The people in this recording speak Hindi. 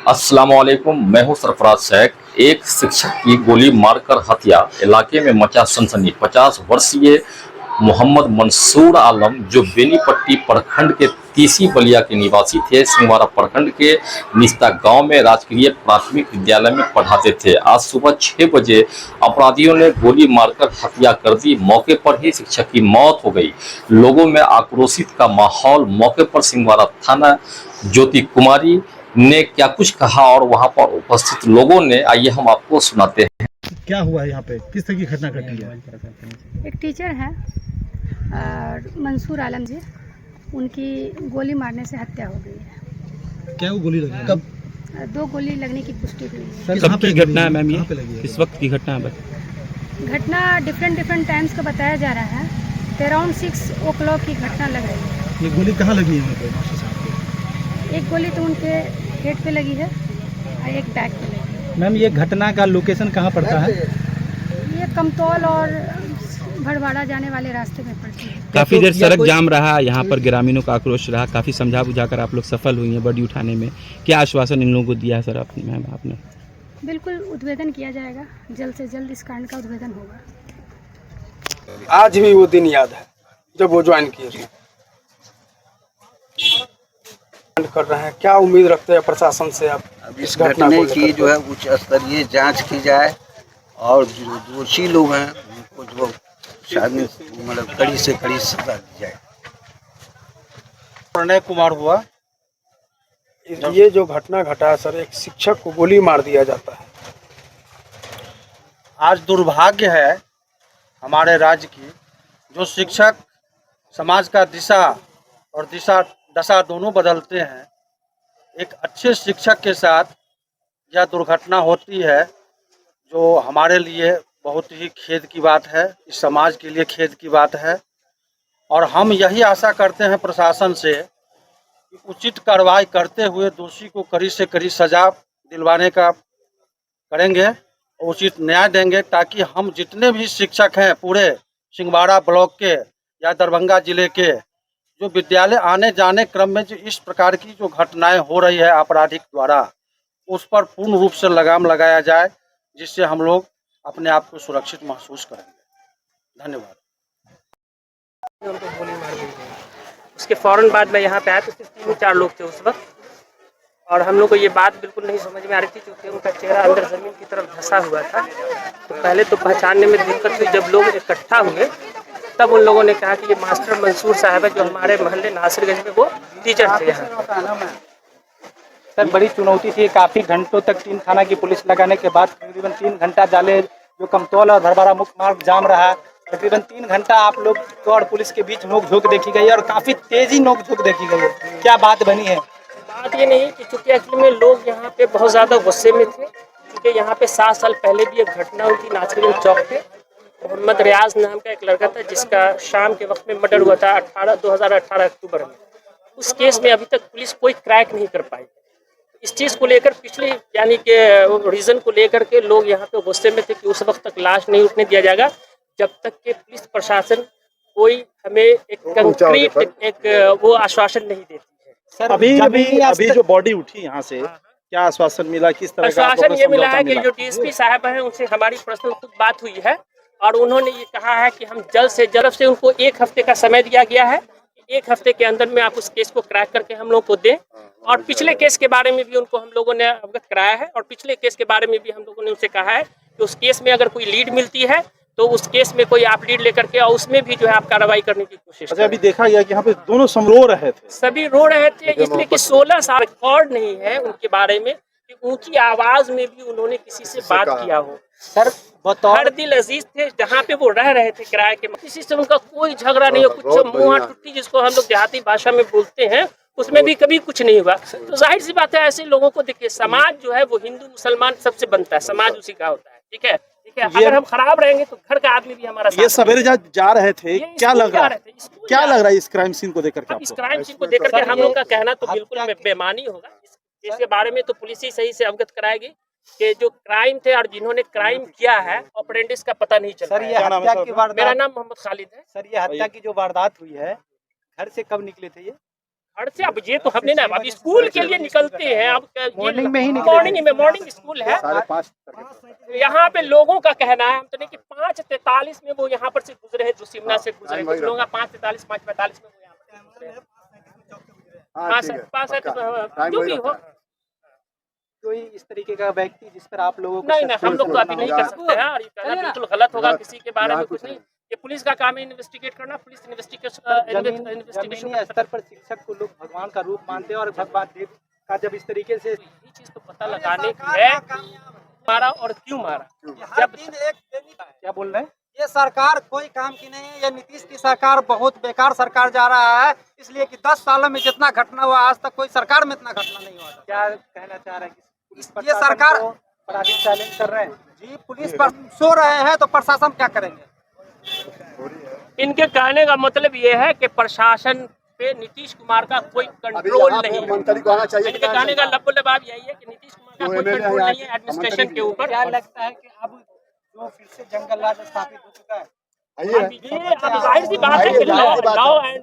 अस्सलाम वालेकुम, मैं हूं सरफराज शेख। एक शिक्षक की गोली मारकर हत्या, इलाके में मचा सनसनी। 50 वर्षीय मोहम्मद मंसूर आलम जो बेनीपट्टी प्रखंड के तीसी बलिया के निवासी थे, सिंहवाड़ा प्रखंड के निस्ता गांव में राजकीय प्राथमिक विद्यालय में पढ़ाते थे। आज सुबह 6 बजे अपराधियों ने गोली मारकर हत्या कर दी। मौके पर ही शिक्षक की मौत हो गई। लोगों में आक्रोशित का माहौल। मौके पर सिंहवाड़ा थाना ज्योति कुमारी ने क्या कुछ कहा और वहां पर उपस्थित लोगों ने, आइए हम आपको सुनाते हैं। क्या हुआ है यहाँ पे, किस तरह की घटना घटी है? एक टीचर है मंसूर आलम जी, उनकी गोली मारने से हत्या हो गई है। क्या वो गोली लगी? कब? 2 गोली लगने की पुष्टि हुई है। सर कहाँ पे घटना है मैम? ये किस वक्त की घटना है? घटना डिफरेंट टाइम्स का बताया जा रहा है। अराउंड 6 o'clock की घटना लग रही है। ये गोली कहाँ लगी है यहाँ पे मास्टर साहब को? एक गोली तो उनके हेड पे लगी है और एक बैक पे लगी है। मैम ये घटना का लोकेशन कहाँ पड़ता है? ये कमतौल और भड़वाड़ा जाने वाले रास्ते में पड़ती है। काफी देर सड़क जाम रहा, यहाँ पर ग्रामीणों का आक्रोश रहा, काफी समझा बुझाकर आप लोग सफल हुई हैं बॉडी उठाने में। क्या आश्वासन इन लोगों को दिया है सर आपने? बिल्कुल उद्भेदन किया जाएगा, जल्द से जल्द इस कांड का उद्भेदन होगा। आज भी वो दिन याद है जब वो ज्वाइन किए थे। कर रहे हैं, क्या उम्मीद रखते हैं प्रशासन से आप? अब इस घटना की जो है उच्च स्तरीय जांच की जाए और जो दोषी लोग हैं उनको जो शायद मतलब कड़ी से कड़ी सजा दी जाए। प्रणय कुमार हुआ, ये जो घटना घटा सर, एक शिक्षक को गोली मार दिया जाता है। आज दुर्भाग्य है हमारे राज्य की, जो शिक्षक समाज का दिशा और दशा दोनों बदलते हैं। एक अच्छे शिक्षक के साथ यह दुर्घटना होती है, जो हमारे लिए बहुत ही खेद की बात है, इस समाज के लिए खेद की बात है। और हम यही आशा करते हैं प्रशासन से कि उचित कार्रवाई करते हुए दोषी को कड़ी से कड़ी सजा दिलवाने का करेंगे, उचित न्याय देंगे, ताकि हम जितने भी शिक्षक हैं पूरे सिंहवाड़ा ब्लॉक के या दरभंगा जिले के, जो विद्यालय आने जाने क्रम में जो इस प्रकार की जो घटनाएं हो रही है आपराधिक द्वारा, उस पर पूर्ण रूप से लगाम लगाया जाए, जिससे हम लोग अपने आप को सुरक्षित महसूस करेंगे। धन्यवाद। उनको गोली मार दी गई। उसके फौरन बाद मैं यहाँ पे आया तो सिर्फ 3-4 लोग थे उस वक्त, और हम लोग को ये बात बिल्कुल नहीं समझ में आ रही थी क्योंकि उनका चेहरा अंदर ज़मीन की तरफ धंसा हुआ था। तो पहले तो पहचानने में दिक्कत हुई। जब लोग इकट्ठा हुए तब उन लोगों ने कहा कि ये मास्टर मंसूर साहब है, जो हमारे मोहल्ले नासिरगंज में वो टीचर थे यहाँ। सर बड़ी चुनौती थी, काफ़ी घंटों तक टीम थाना की पुलिस लगाने के बाद तकरीबन 3 घंटा जाले जो कमतौल और भड़वाड़ा मुख्य मार्ग जाम रहा। तकरीबन 3 घंटा आप लोग और पुलिस के बीच नोक-झोंक देखी गई और काफ़ी तेजी नोक-झोंक देखी गई है। क्या बात बनी है? बात ये नहीं कि चूँकि एक्चुअली में लोग यहाँ पे बहुत ज़्यादा गुस्से में थे, क्योंकि यहाँ पे 7 साल पहले भी एक घटना हुई थी नासिरगंज चौक पे। मोहम्मद रियाज नाम का एक लड़का था जिसका शाम के वक्त में मर्डर हुआ था 2018 अक्टूबर में। उस केस में अभी तक पुलिस कोई क्रैक नहीं कर पाई। इस चीज़ को लेकर पिछले यानी कि रीज़न को लेकर के लोग यहाँ पे गुस्से में थे कि उस वक्त तक लाश नहीं उठने दिया जाएगा जब तक कि पुलिस प्रशासन कोई हमें एक कंक्रीट एक वो आश्वासन नहीं देती है। सर अभी जो बॉडी उठी यहाँ से, क्या आश्वासन मिला? किस तरह का आश्वासन ये मिला है कि जो डीएसपी साहब हैं उनसे हमारी पर्सनल खुद बात हुई है, और उन्होंने ये कहा है कि हम जल्द से जल्द से उनको 1 हफ्ते का समय दिया गया है। 1 हफ्ते के अंदर में आप उस केस को क्रैक करके हम लोग को दें। और पिछले केस के बारे में भी उनको हम लोगों ने अवगत कराया है, और पिछले केस के बारे में भी हम लोगों ने उनसे कहा है कि उस केस में अगर कोई लीड मिलती है तो उस केस में कोई आप लीड लेकर के और उसमें भी जो है आप कार्रवाई करने की कोशिश करें। अभी देखा गया कि यहाँ पे दोनों रो रहे थे, सभी रो रहे थे, इसलिए कि 16 साल रिकॉर्ड नहीं है उनके बारे में कि ऊंची आवाज में भी उन्होंने किसी से बात किया हो। सर हर दिल अजीज थे जहाँ पे वो रह रहे थे किराए के, किसी से उनका कोई झगड़ा नहीं हो, कुछ मुँह टुट्टी जिसको हम लोग देहाती भाषा में बोलते हैं, उसमें भी कभी कुछ नहीं हुआ। तो जाहिर सी बात है ऐसे लोगों को देखिए, समाज जो है वो हिंदू मुसलमान सबसे बनता है, समाज उसी का होता है। ठीक है, अगर हम खराब रहेंगे तो घर का आदमी भी हमारा ये सवेरे जा रहे थे, क्या लग रहा है इस क्राइम सीन को देकर के? इस क्राइम सीन को देकर के हम लोग का कहना तो बिल्कुल बेमानी होगा। इसके बारे में तो पुलिस ही सही से अवगत कराएगी कि जो क्राइम थे और जिन्होंने क्राइम किया है ऑपरेंडिस का पता नहीं चल रहा है। मेरा नाम मोहम्मद खालिद है। सर ये हत्या की जो वारदात हुई है, घर से कब निकले थे ये? घर से अब ये तो हमने ना अब स्कूल के लिए निकलते हैं, अब मॉर्निंग में ही निकले। मॉर्निंग स्कूल है। यहाँ पे लोगों का कहना है, हम तो नहीं कि 5:43 में वो यहाँ पर से गुजरे हैं, जो सिमना से गुजरे, कुछ लोग 5:43 5:45 में वो यहाँ पर गुजरे हैं। जो भी हो, कोई इस तरीके का व्यक्ति जिस पर आप लोगों को नहीं हम लोग तो अभी नहीं कर सकते हैं, और ये कहना बिल्कुल गलत होगा, किसी के बारे में कुछ नहीं। ये पुलिस का काम है इन्वेस्टिगेट करना, पुलिस इन्वेस्टिगेशन जमीनी स्तर पर शिक्षक को लोग भगवान का रूप मानते हैं, और भगवान देव का जब इस तरीके से ये चीज तो पता लगाने की है, मारा और क्यों मारा। जब क्या बोल रहे हैं, ये सरकार कोई काम की नहीं है। ये नीतीश की सरकार बहुत बेकार सरकार जा रहा है, इसलिए कि 10 सालों में जितना घटना हुआ आज तक कोई सरकार में इतना घटना नहीं हुआ। क्या कहना चाह रहे हैं कि पुलिस ये सरकार अपराधी चैलेंज कर रहे हैं? जी पुलिस पर सो रहे हैं तो प्रशासन क्या करेंगे। इनके कहने का मतलब ये है कि प्रशासन पे नीतीश कुमार का कोई कंट्रोल नहीं है। इनके कहने का लबाब यही है कि नीतीश कुमार का कोई कंट्रोल नहीं है एडमिनिस्ट्रेशन के ऊपर। क्या लगता है कि अब जो फिर से जंगल राज स्थापित हो चुका है, अब जाहिर सी बात है कि लॉ एंड